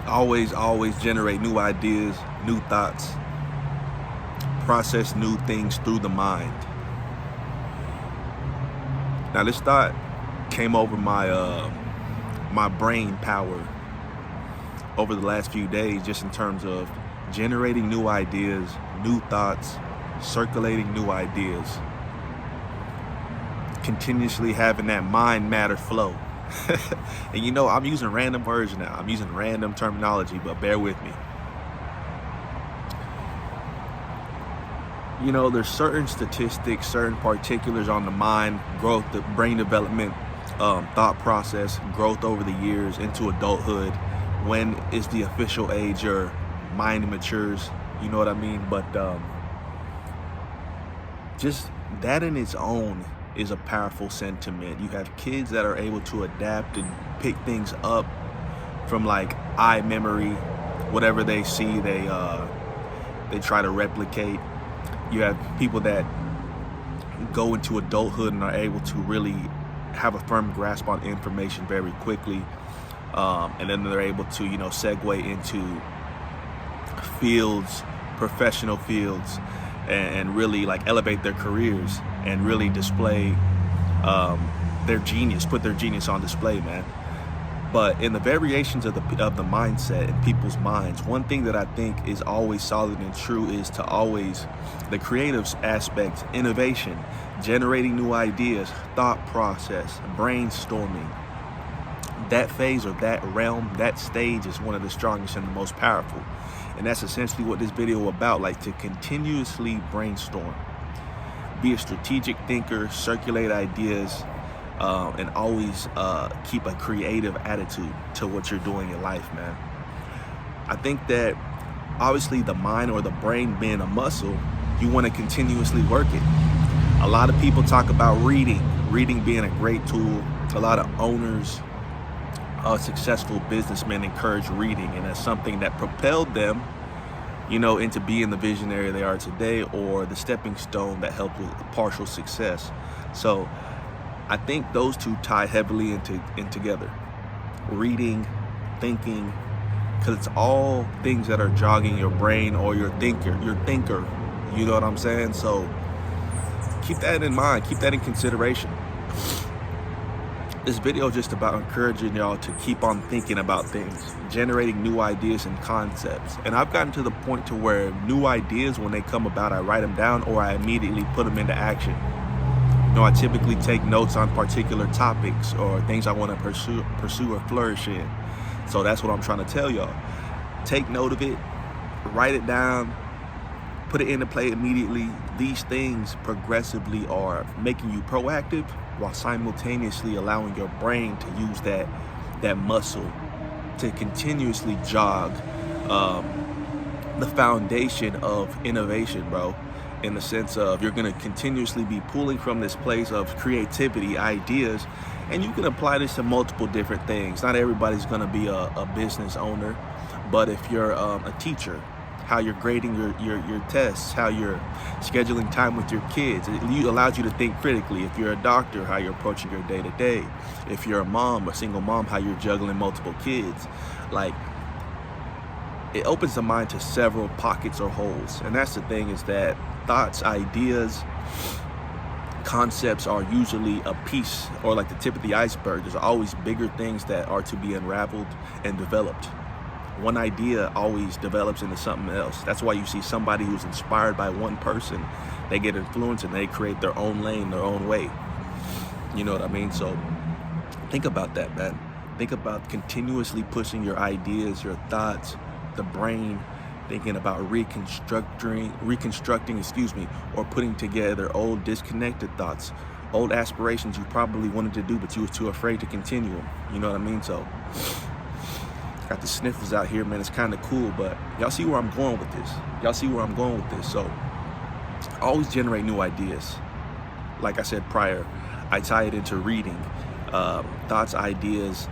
Always generate new ideas, new thoughts, process new things through the mind. Now this thought came over my brain power over the last few days, just in terms of generating new ideas, new thoughts, circulating new ideas, continuously having that mind matter flow. And you know, I'm using random words now. I'm using random terminology, but bear with me. You know, there's certain statistics, certain particulars on the mind, growth, the brain development, thought process, growth over the years into adulthood. When is the official age your mind matures? You know what I mean? But just that in its own is a powerful sentiment. You have kids that are able to adapt and pick things up from like eye memory. Whatever they see, they try to replicate. You have people that go into adulthood and are able to really have a firm grasp on information very quickly, and then they're able to, you know, segue into fields, professional fields, and really like elevate their careers and really display their genius, put their genius on display, man. But in the variations of the mindset in people's minds, one thing that I think is always solid and true is to always, the creative aspect, innovation, generating new ideas, thought process, brainstorming. That phase or that realm, that stage is one of the strongest and the most powerful. And that's essentially what this video about, like to continuously brainstorm, be a strategic thinker, circulate ideas, and always keep a creative attitude to what you're doing in life, man. I think that obviously the mind or the brain being a muscle, you want to continuously work it. A lot of people talk about reading being a great tool. A lot of owners, successful businessmen encourage reading, and that's something that propelled them, you know, into being the visionary they are today, or the stepping stone that helped with partial success. So I think those two tie heavily in together. Reading, thinking, because it's all things that are jogging your brain or your thinker. You know what I'm saying? So keep that in mind, keep that in consideration. This video is just about encouraging y'all to keep on thinking about things, generating new ideas and concepts. And I've gotten to the point to where new ideas, when they come about, I write them down or I immediately put them into action. You know, I typically take notes on particular topics or things I want to pursue or flourish in. So that's what I'm trying to tell y'all. Take note of it, write it down, put it into play immediately. These things progressively are making you proactive while simultaneously allowing your brain to use that muscle to continuously jog the foundation of innovation, bro. In the sense of, you're going to continuously be pulling from this place of creativity, ideas, and you can apply this to multiple different things. Not everybody's going to be a business owner, but if you're a teacher, how you're grading your tests, how you're scheduling time with your kids, it allows you to think critically. If you're a doctor, how you're approaching your day-to-day. If you're a mom, a single mom, how you're juggling multiple kids. Like, it opens the mind to several pockets or holes. And that's the thing, is that thoughts, ideas, concepts are usually a piece or like the tip of the iceberg. There's always bigger things that are to be unraveled and developed. One idea always develops into something else. That's why you see somebody who's inspired by one person, they get influenced and they create their own lane, their own way. You know what I mean? So think about that, man. Think about continuously pushing your ideas, your thoughts, the brain, thinking about reconstructing, or putting together old disconnected thoughts, old aspirations you probably wanted to do, but you were too afraid to continue them. You know what I mean? So, got the sniffles out here, man. It's kind of cool, but y'all see where I'm going with this. So, always generate new ideas. Like I said prior, I tie it into reading, thoughts, ideas.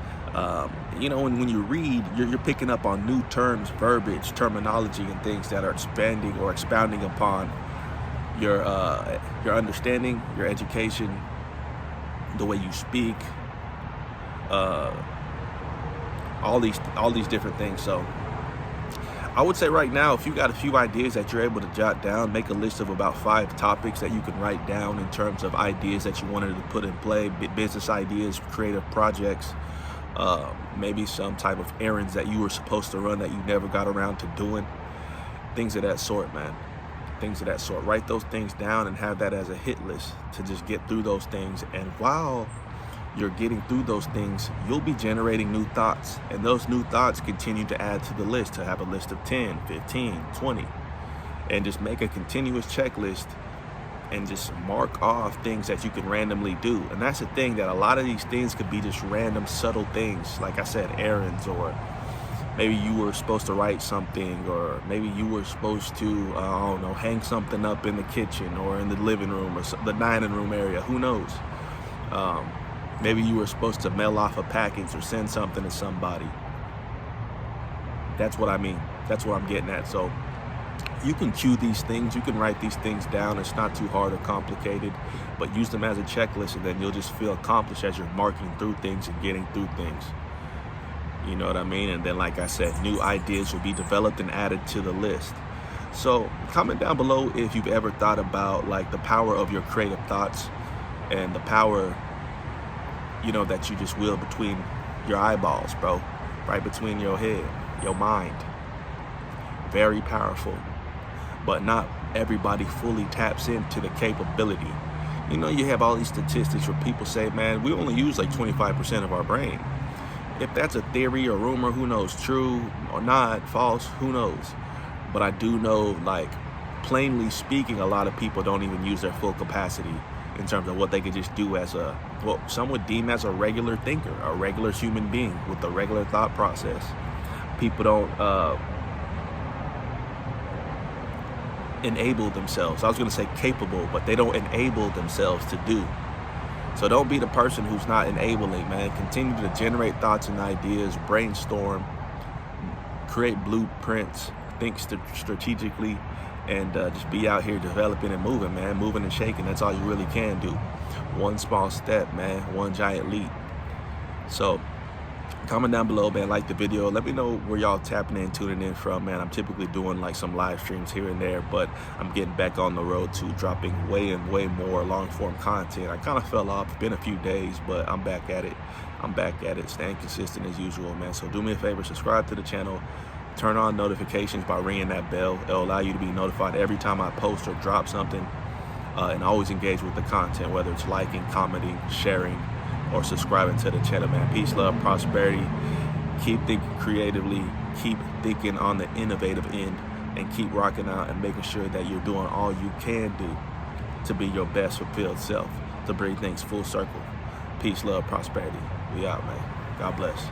You know, and when you read, you're picking up on new terms, verbiage, terminology, and things that are expanding or expounding upon your understanding, your education, the way you speak, all these different things. So I would say right now, if you got a few ideas that you're able to jot down, make a list of about 5 topics that you can write down in terms of ideas that you wanted to put in play, business ideas, creative projects, maybe some type of errands that you were supposed to run that you never got around to doing, things of that sort, man. Things of that sort. Write those things down and have that as a hit list to just get through those things. And while you're getting through those things, you'll be generating new thoughts, and those new thoughts continue to add to the list, to have a list of 10, 15, 20, and just make a continuous checklist and just mark off things that you can randomly do. And that's the thing, that a lot of these things could be just random, subtle things. Like I said, errands, or maybe you were supposed to write something, or maybe you were supposed to, I don't know, hang something up in the kitchen or in the living room or the dining room area. Who knows? Maybe you were supposed to mail off a package or send something to somebody. That's what I mean. That's what I'm getting at. So you can cue these things. You can write these things down. It's not too hard or complicated, but use them as a checklist, and then you'll just feel accomplished as you're marking through things and getting through things. You know what I mean? And then, like I said, new ideas will be developed and added to the list. So comment down below if you've ever thought about like the power of your creative thoughts and the power, you know, that you just will between your eyeballs, bro, right between your head, your mind. Very powerful, but not everybody fully taps into the capability. You know, you have all these statistics where people say, man, we only use like 25% of our brain. If that's a theory or rumor, who knows, true or not, false, who knows? But I do know, like, plainly speaking, a lot of people don't even use their full capacity in terms of what they could just do as a, what some would deem as a regular thinker, a regular human being with a regular thought process. People don't enable themselves. I was gonna say capable, but they don't enable themselves to do. So don't be the person who's not enabling, man. Continue to generate thoughts and ideas, brainstorm, create blueprints, think strategically, and just be out here developing and moving, man. Moving and shaking, that's all you really can do. One small step, man, one giant leap. So comment down below, man, like the video. Let me know where y'all tapping in, tuning in from, man. I'm typically doing like some live streams here and there, but I'm getting back on the road to dropping way more long form content. I kind of fell off. It's been a few days, but I'm back at it. I'm back at it, staying consistent as usual, man. So do me a favor, subscribe to the channel, turn on notifications by ringing that bell. It'll allow you to be notified every time I post or drop something, and always engage with the content, whether it's liking, commenting, sharing, or subscribing to the channel, man. Peace, love, prosperity. Keep thinking creatively, keep thinking on the innovative end, and keep rocking out and making sure that you're doing all you can do to be your best fulfilled self, to bring things full circle. Peace, love, prosperity. We out, man. God bless.